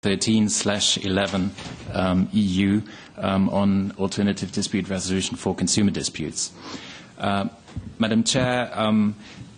13/11 EU on alternative dispute resolution for consumer disputes. Madam Chair,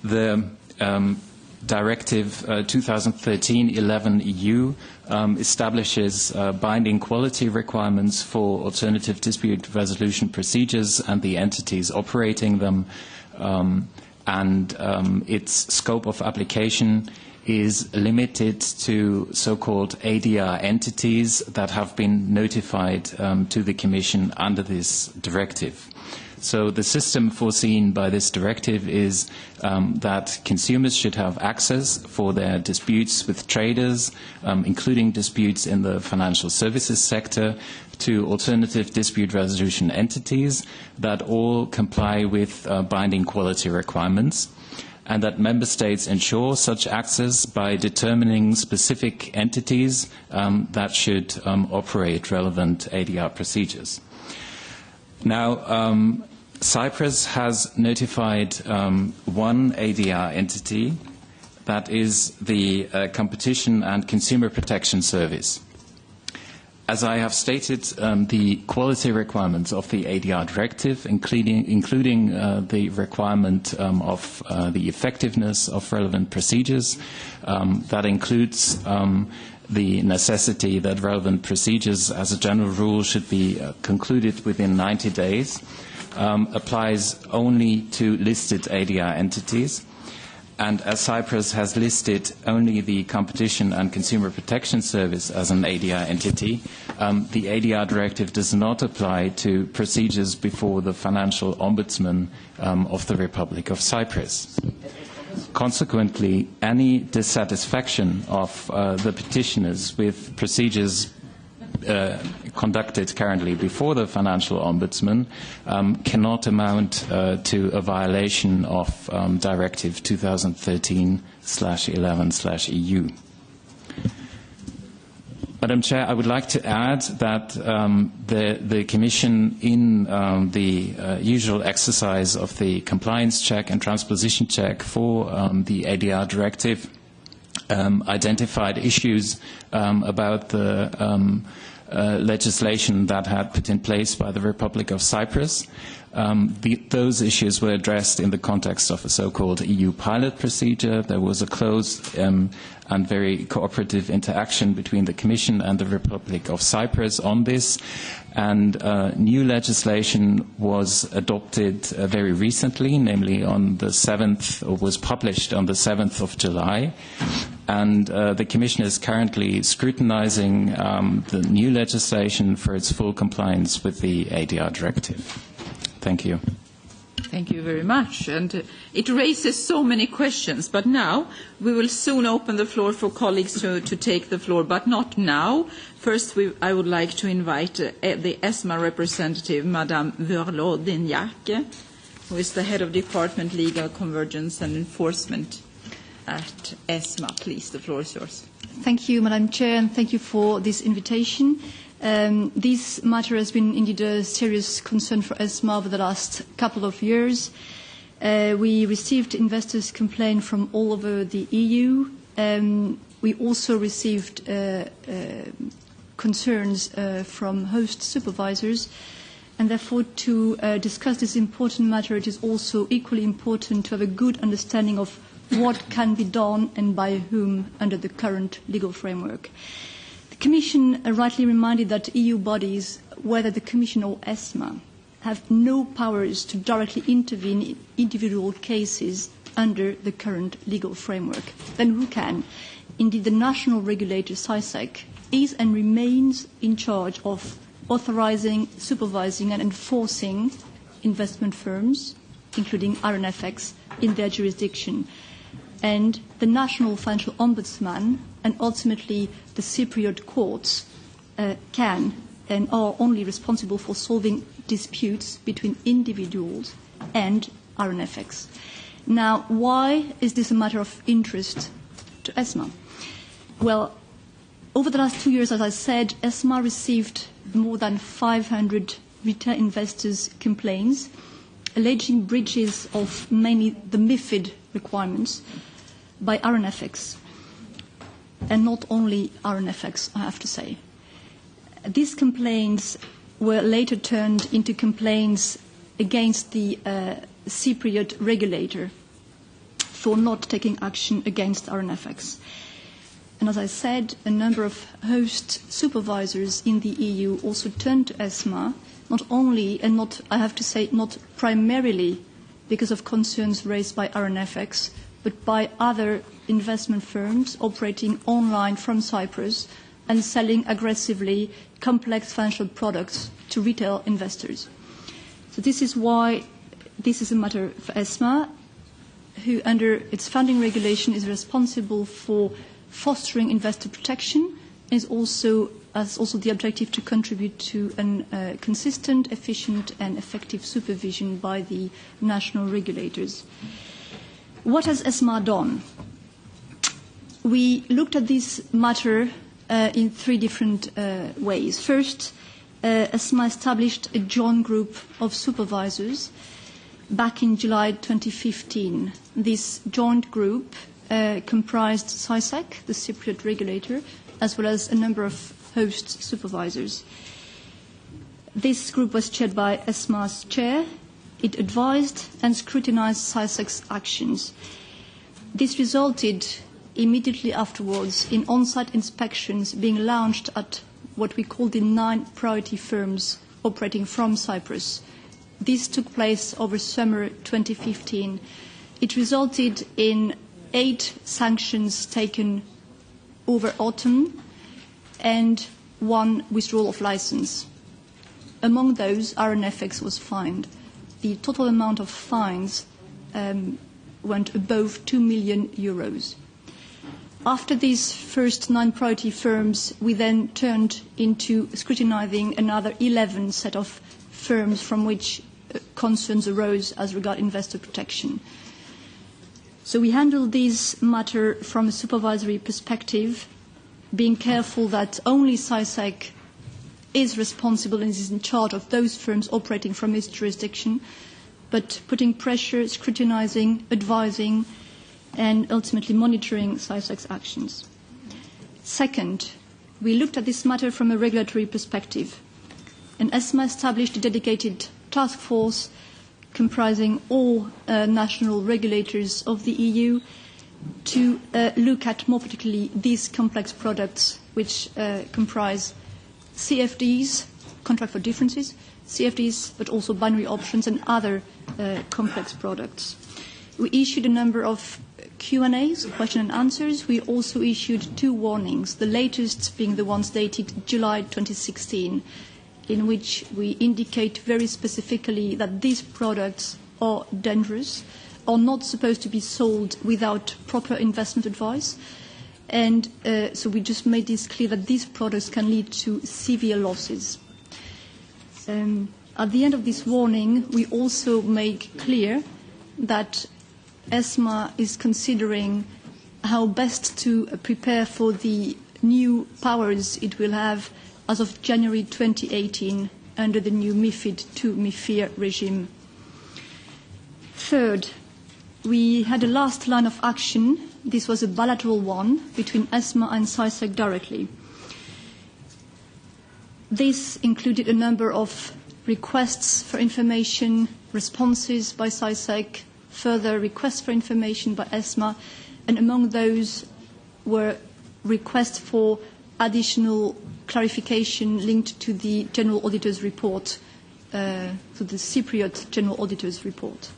the Directive 2013/11 EU establishes binding quality requirements for alternative dispute resolution procedures and the entities operating them, and its scope of application is limited to so-called ADR entities that have been notified to the Commission under this directive. So the system foreseen by this directive is that consumers should have access for their disputes with traders, including disputes in the financial services sector, to alternative dispute resolution entities that all comply with binding quality requirements, and that member states ensure such access by determining specific entities that should operate relevant ADR procedures. Now, Cyprus has notified one ADR entity, that is the Competition and Consumer Protection Service. As I have stated, the quality requirements of the ADR directive, including the requirement of the effectiveness of relevant procedures, that includes the necessity that relevant procedures, as a general rule, should be concluded within 90 days, applies only to listed ADR entities. And as Cyprus has listed only the Competition and Consumer Protection Service as an ADR entity, the ADR directive does not apply to procedures before the Financial Ombudsman of the Republic of Cyprus. Consequently, any dissatisfaction of the petitioners with procedures conducted currently before the Financial Ombudsman cannot amount to a violation of Directive 2013/11/EU. Madam Chair, I would like to add that the Commission, in the usual exercise of the compliance check and transposition check for the ADR directive, identified issues about the legislation that had put in place by the Republic of Cyprus. Those issues were addressed in the context of a so-called EU pilot procedure. There was a close and very cooperative interaction between the Commission and the Republic of Cyprus on this, and new legislation was adopted very recently, namely on the 7th, or was published on the 7th of July. And the Commission is currently scrutinizing the new legislation for its full compliance with the ADR directive. Thank you. Thank you very much. And it raises so many questions. But now we will soon open the floor for colleagues to take the floor, but not now. First, I would like to invite the ESMA representative, Madame Verlo-Dignac, who is the head of Department Legal Convergence and Enforcement at ESMA. Please, the floor is yours. Thank you, Madam Chair, and thank you for this invitation. This matter has been indeed a serious concern for ESMA over the last couple of years. We received investors' complaints from all over the EU. We also received concerns from host supervisors. And therefore, to discuss this important matter, it is also equally important to have a good understanding of what can be done and by whom under the current legal framework. The Commission rightly reminded that EU bodies, whether the Commission or ESMA, have no powers to directly intervene in individual cases under the current legal framework. Then who can? Indeed, the national regulator, CySEC, is and remains in charge of authorizing, supervising and enforcing investment firms, including IronFx, in their jurisdiction. And the National Financial Ombudsman and ultimately the Cypriot courts can and are only responsible for solving disputes between individuals and IronFx. Now, why is this a matter of interest to ESMA? Well, over the last 2 years, as I said, ESMA received more than 500 retail investors' complaints alleging breaches of mainly the MiFID requirements by IronFx. and not only IronFx, I have to say. These complaints were later turned into complaints against the Cypriot regulator for not taking action against IronFx. And as I said, a number of host supervisors in the EU also turned to ESMA, not only, and not, I have to say, not primarily because of concerns raised by IronFx, but by other investment firms operating online from Cyprus and selling aggressively complex financial products to retail investors. So this is why this is a matter for ESMA, who under its founding regulation is responsible for fostering investor protection, has also the objective to contribute to a consistent, efficient and effective supervision by the national regulators. What has ESMA done? We looked at this matter in three different ways. First, ESMA established a joint group of supervisors back in July 2015. This joint group comprised CySEC, the Cypriot regulator, as well as a number of host supervisors. This group was chaired by ESMA's chair. It advised and scrutinized CySEC's actions. This resulted immediately afterwards in on-site inspections being launched at what we call the 9 priority firms operating from Cyprus. This took place over summer 2015. It resulted in 8 sanctions taken over autumn and 1 withdrawal of license. Among those, IronFx was fined. The total amount of fines went above 2 million euros. After these first 9 priority firms, we then turned into scrutinizing another 11 set of firms from which concerns arose as regard investor protection. So we handled this matter from a supervisory perspective, being careful that only CySEC is responsible and is in charge of those firms operating from its jurisdiction, but putting pressure, scrutinizing, advising, and ultimately monitoring CySEC's actions. Second, we looked at this matter from a regulatory perspective, and ESMA established a dedicated task force comprising all national regulators of the EU to look at more particularly these complex products which comprise CFDs, contract for differences, CFDs, but also binary options and other complex products. We issued a number of Q&As, question and answers. We also issued 2 warnings, the latest being the ones dated July 2016, in which we indicate very specifically that these products are dangerous, are not supposed to be sold without proper investment advice. And so we just made this clear that these products can lead to severe losses. At the end of this warning, we also make clear that ESMA is considering how best to prepare for the new powers it will have as of January 2018 under the new MiFID II MiFIR regime. Third, we had a last line of action. This was a bilateral one between ESMA and CySEC directly. This included a number of requests for information, responses by CySEC, further requests for information by ESMA, and among those were requests for additional clarification linked to the General Auditor's report, to the Cypriot General Auditor's report.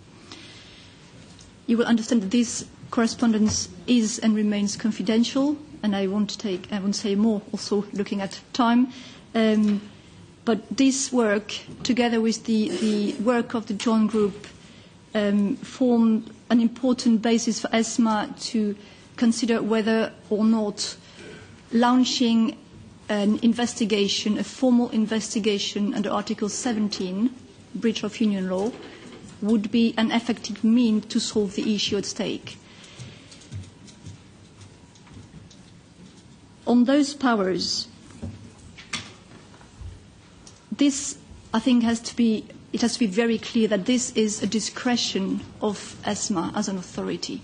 You will understand that this correspondence is and remains confidential, and I won't say more, also looking at time. But this work, together with the work of the joint group, formed an important basis for ESMA to consider whether or not launching an investigation, a formal investigation under Article 17, breach of union law, would be an effective means to solve the issue at stake. On those powers, this, I think, has to be very clear that this is a discretion of ESMA as an authority.